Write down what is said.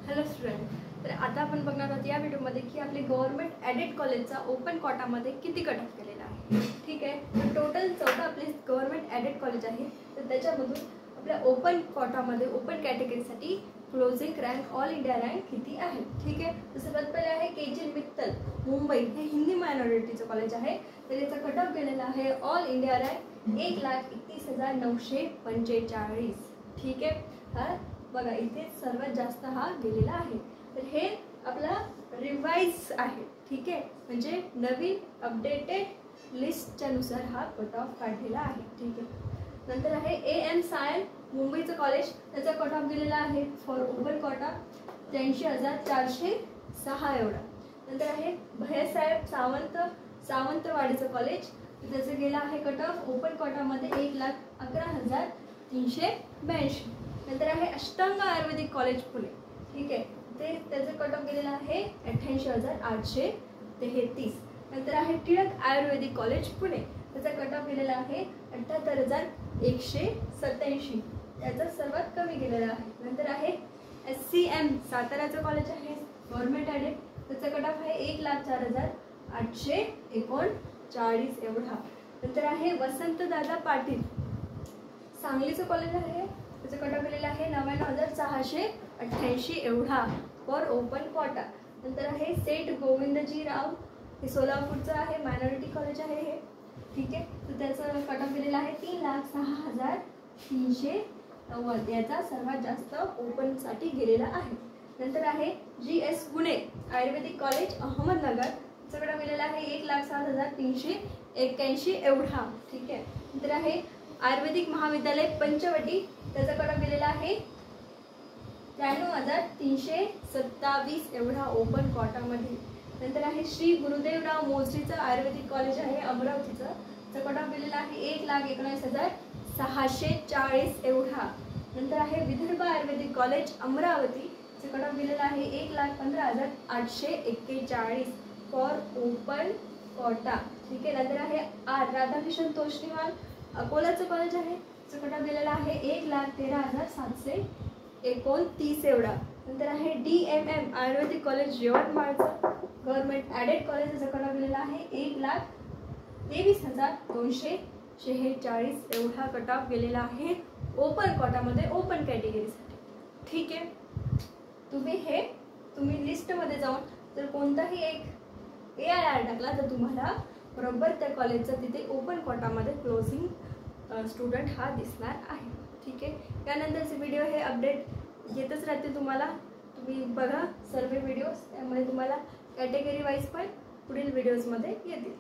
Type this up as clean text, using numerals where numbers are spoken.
Hello student, तर आता आपण बघणार आहोत या व्हिडिओमध्ये की आपले गव्हर्नमेंट ॲडेड कॉलेजचा ओपन कोटामध्ये किती कट ऑफ केलेला आहे. ठीक आहे, तर टोटल 14 आपले गव्हर्नमेंट ॲडेड कॉलेज आहे. तर त्याच्यामधून आपल्या ओपन कोटामध्ये ओपन कॅटेगरीसाठी closing rank all India rank किती आहे. ठीक आहे, तर सर्वात पहिले आहे के.जी. मित्तल मुंबई, हे हिंदी मायनॉरिटीचं कॉलेज आहे. तर याचा कट ऑफ गेलेला आहे ऑल इंडिया रँक 1,31,945. ठीक आहे, हा बघा इथे सर्वात जास्त हा गेलेला आहे. तर हे आपला रिवाइज आहे. ठीक आहे, म्हणजे नवीन अपडेटेड लिस्टच्या नुसार हा कट ऑफ काढलेला आहे. ठीक आहे, नंतर आहे A.M. सायन मुंबईचं कॉलेज, त्याचा कट ऑफ गेलेला आहे फॉर ओपन कोटा 83,406 एवढा. नंतर आहे भैयासाहेब सावंतवाडीचं कॉलेज, त्याचं गेला आहे कट ऑफ ओपन कोटामध्ये 1,11,382. नंतर आहे अष्टांग आयुर्वेदिक कॉलेज पुणे. ठीक आहे, ते त्याचं कट ऑफ गेलेलं आहे 88,833. नंतर आहे टिळक आयुर्वेदिक कॉलेज पुणे, त्याचा कट ऑफ गेलेला आहे 78,187. त्याचा सर्वात कमी गेलेला आहे. नंतर आहे SCM साताऱ्याचं कॉलेज आहे गव्हर्नमेंट ॲडेड, त्याचा कट ऑफ आहे 1,04,839 एवढा. नंतर आहे वसंतदादा पाटील सांगलीचं कॉलेज आहे, त्याचं कट ऑफ गेलेलं आहे 99,688 एवढा फॉर ओपन कोटा. नंतर आहे सेठ गोविंदजीराव, हे सोलापूरचं आहे, मायनॉरिटी कॉलेज आहे हे. ठीक आहे, तर त्याचं कट ऑफ गेलेलं आहे 3,06,390. याचा सर्वात जास्त ओपनसाठी गेलेला आहे. नंतर आहे GS गुणे आयुर्वेदिक कॉलेज अहमदनगर, त्याचं कट ऑफ गेलेला आहे 1,07,381 एवढा. ठीक आहे, नंतर आहे आयुर्वेदिक महाविद्यालय पंचवटी, त्याचा कट ऑफ गेलेला आहे 93,327 एवढा ओपन कोटामध्ये. नंतर आहे श्री गुरुदेवराव मोजरीचं आयुर्वेदिक कॉलेज आहे अमरावतीचं, त्याचा कट ऑफ गेलेला आहे 1,19,640 एवढा. नंतर आहे विदर्भ आयुर्वेदिक कॉलेज अमरावती, त्याचा कट ऑफ गेलेला आहे 1,15,841 फॉर ओपन कोटा. ठीक आहे, नंतर आहे राधाकिशन तोष्णीवाल अकोलाचं कॉलेज आहे, त्याचा कट ऑफ गेलेला आहे 1,13,729 एवढा. नंतर आहे DMM आयुर्वेदिक कॉलेज यवतमाळचं गव्हर्नमेंट ॲडेड कॉलेज, त्याचा कट ऑफ गेलेला आहे 1,23,246 एवढा कट ऑफ गेलेला आहे ओपन कोटामध्ये ओपन कॅटेगरीसाठी. ठीक आहे, तुम्ही लिस्टमध्ये जाऊन जर कोणताही एक AIR टाकला तर तुम्हाला बरोबर त्या कॉलेजचा तिथे ओपन कोटामध्ये क्लोजिंग स्टुडंट हा दिसणार आहे. ठीक आहे, त्यानंतरचे व्हिडिओ हे अपडेट येतच राहते तुम्हाला. तुम्ही बघा सर्व व्हिडिओज, त्यामुळे तुम्हाला कॅटेगरी वाईज पण पुढील व्हिडिओजमध्ये येतील.